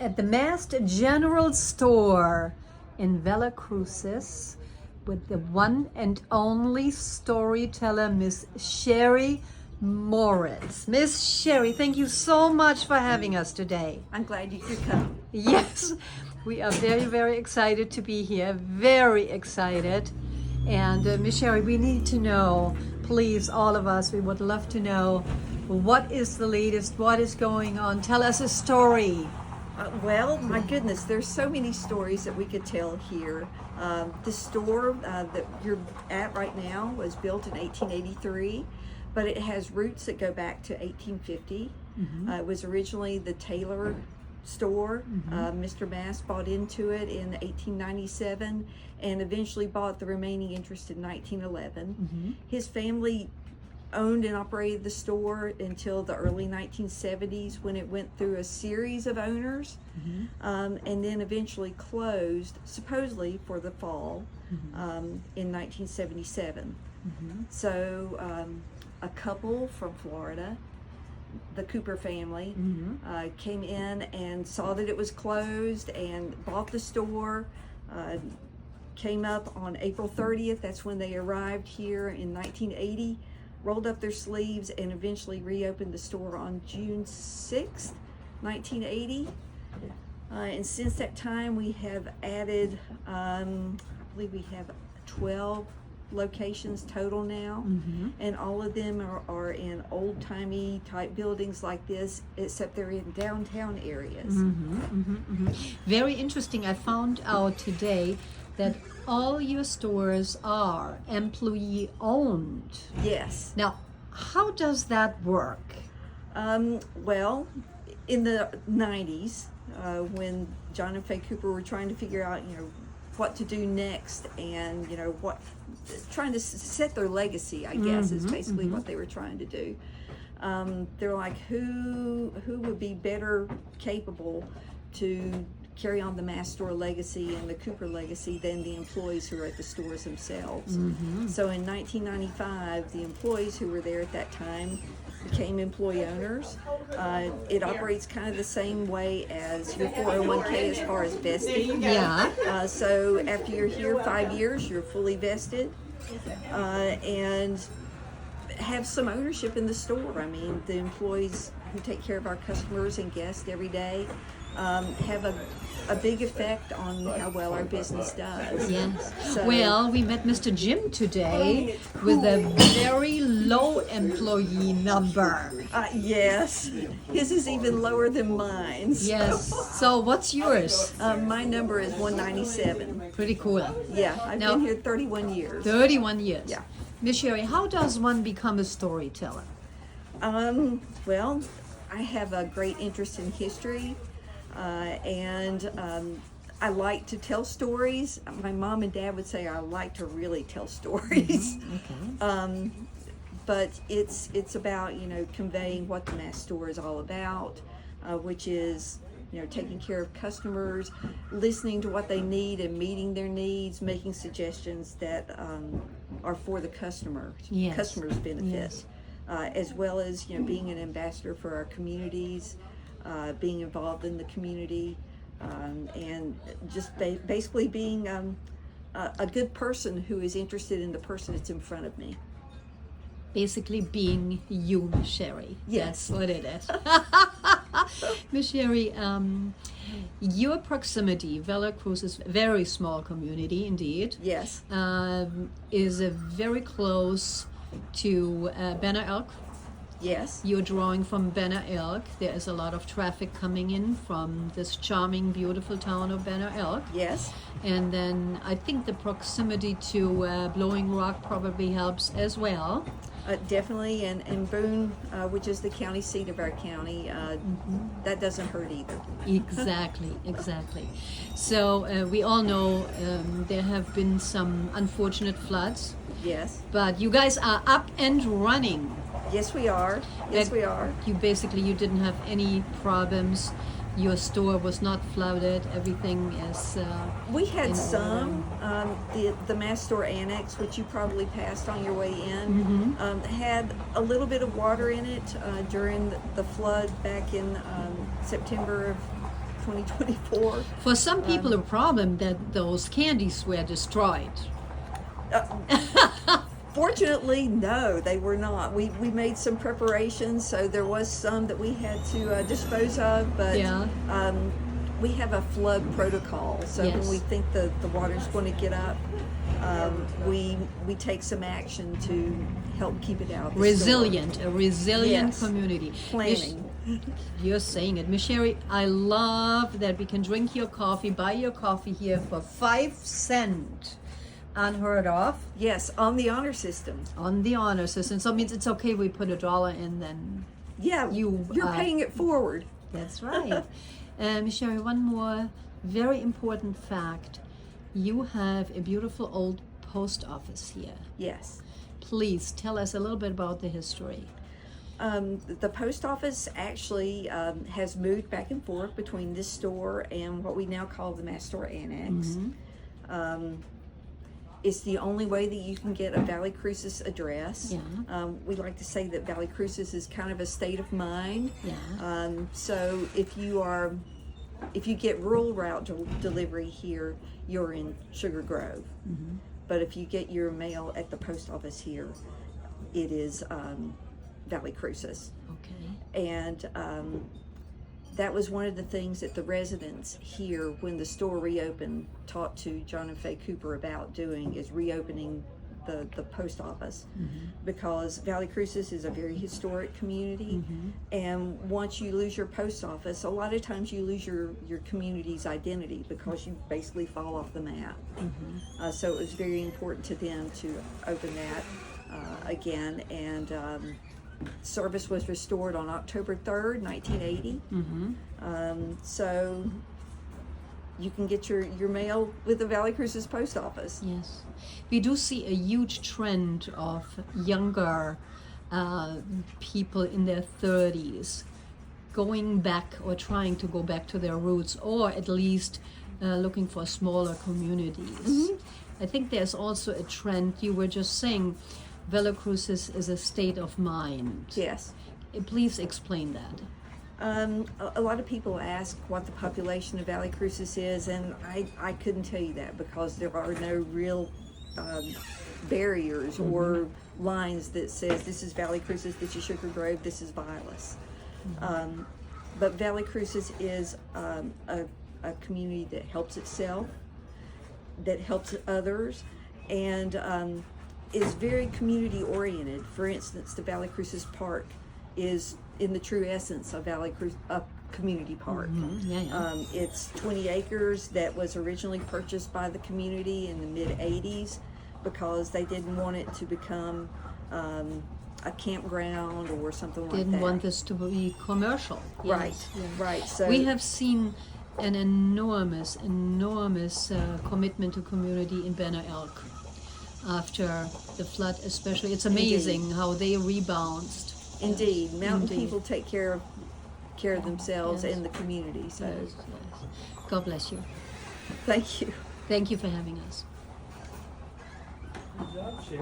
at the Mast General Store in Valle Crucis with the one and only storyteller, Miss Sheri Moretz. Miss Sheri, thank you so much for having us today. I'm glad you could come. Yes, we are very, very excited to be here. Very excited. And Miss Sheri, we need to know, please, all of us, we would love to know what is the latest, what is going on. Tell us a story. Well, my goodness, there's so many stories that we could tell here. The store that you're at right now was built in 1883, but it has roots that go back to 1850. It was originally the tailor store. Mr. Mast bought into it in 1897 and eventually bought the remaining interest in 1911. His family owned and operated the store until the early 1970s when it went through a series of owners and then eventually closed, supposedly for the fall, in 1977. So a couple from Florida, the Cooper family, came in and saw that it was closed and bought the store. Came up on April 30th, that's when they arrived here in 1980, rolled up their sleeves and eventually reopened the store on June 6th, 1980. And since that time we have added, I believe we have 12 locations total now, and all of them are in old-timey type buildings like this, except they're in downtown areas. Very interesting. I found out today that all your stores are employee owned. Yes. Now, how does that work? Well, in the 90s, when John and Faye Cooper were trying to figure out, what to do next, and trying to set their legacy, I guess, is basically what they were trying to do. They're like, who would be better capable to carry on the Mast store legacy and the Cooper legacy than the employees who are at the stores themselves. So in 1995, the employees who were there at that time became employee owners. It operates kind of the same way as your 401k as far as vesting. Yeah. So after you're here 5 years, you're fully vested and have some ownership in the store. I mean, the employees who take care of our customers and guests every day have a big effect on how well our business does. Yes. So, well, we met Mr. Jim today with a very low employee number. yes, his is even lower than mine. Yes. So what's yours? My number is 197. Pretty cool. Yeah, I've Now- been here 31 years. 31 years. Yeah. Miss Sheri, how does one become a storyteller? Well, I have a great interest in history. And I like to tell stories. My mom and dad would say I like to really tell stories. But it's about, conveying what the Mast store is all about, which is, taking care of customers, listening to what they need and meeting their needs, making suggestions that are for the customer's benefit, as well as, being an ambassador for our communities, being involved in the community, and just basically being a good person who is interested in the person that's in front of me. Basically being you, Miss Sheri. Yes. That's what it is. Miss Sheri, your proximity, Valle Crucis, very small community indeed. Yes. Is very close to Banner Elk. Yes. You're drawing from Banner Elk. There is a lot of traffic coming in from this charming, beautiful town of Banner Elk. Yes. And then I think the proximity to Blowing Rock probably helps as well. Definitely, and Boone, which is the county seat of our county, that doesn't hurt either. Exactly. So we all know there have been some unfortunate floods. Yes. But you guys are up and running. Yes, we are. Yes, we are. You didn't have any problems. Your store was not flooded. Everything is. We had some. The Mast store annex, which you probably passed on your way in, had a little bit of water in it during the flood back in September of 2024. For some people, a problem that those candies were destroyed. Fortunately, no, they were not. We made some preparations, so there was some that we had to dispose of, but Yeah. we have a flood protocol. So Yes. when we think the water's going to get up, we take some action to help keep it out. The store. A resilient Yes. community. Planning. You're saying it. Miss Sheri, I love that we can drink your coffee, buy your coffee here for 5 cents. Unheard of. Yes, on the honor system. On the honor system. So it means it's okay we put $1 in then. Yeah, You, you're paying it forward. That's right. Miss Sheri, one more very important fact. You have a beautiful old post office here. Yes. Please tell us a little bit about the history. The post office actually has moved back and forth between this store and what we now call the Mast Store Annex. It's the only way that you can get a Valle Crucis address. Yeah. We like to say that Valle Crucis is kind of a state of mind. Yeah. So if you get rural route delivery here, you're in Sugar Grove. But if you get your mail at the post office here, it is Valle Crucis. Okay. And that was one of the things that the residents here, when the store reopened, talked to John and Faye Cooper about doing, is reopening the post office. Because Valle Crucis is a very historic community, and once you lose your post office, a lot of times you lose your community's identity because you basically fall off the map. So it was very important to them to open that again, and service was restored on October 3rd, 1980. So you can get your mail with the Valle Crucis post office. Yes. We do see a huge trend of younger people in their 30s going back or trying to go back to their roots, or at least looking for smaller communities. I think there's also a trend, you were just saying, Valle Crucis is a state of mind. Yes. Please explain that. A lot of people ask what the population of Valle Crucis is, and I couldn't tell you that because there are no real barriers or lines that says this is Valle Crucis, this is Sugar Grove, this is Vilas. But Valle Crucis is a community that helps itself, that helps others, and is very community oriented. For instance, the Valle Crucis Park is in the true essence of a community park. It's 20 acres that was originally purchased by the community in the mid-80s because they didn't want it to become a campground or something like that. Didn't want this to be commercial. Right, Yes. right. So We have seen an enormous commitment to community in Banner Elk after the flood, especially. It's amazing how they rebounded. Indeed, mountain Indeed. people take care of themselves Yes. and the community. So Yes. God bless you. thank you. Thank you for having us. Good job, Sheri.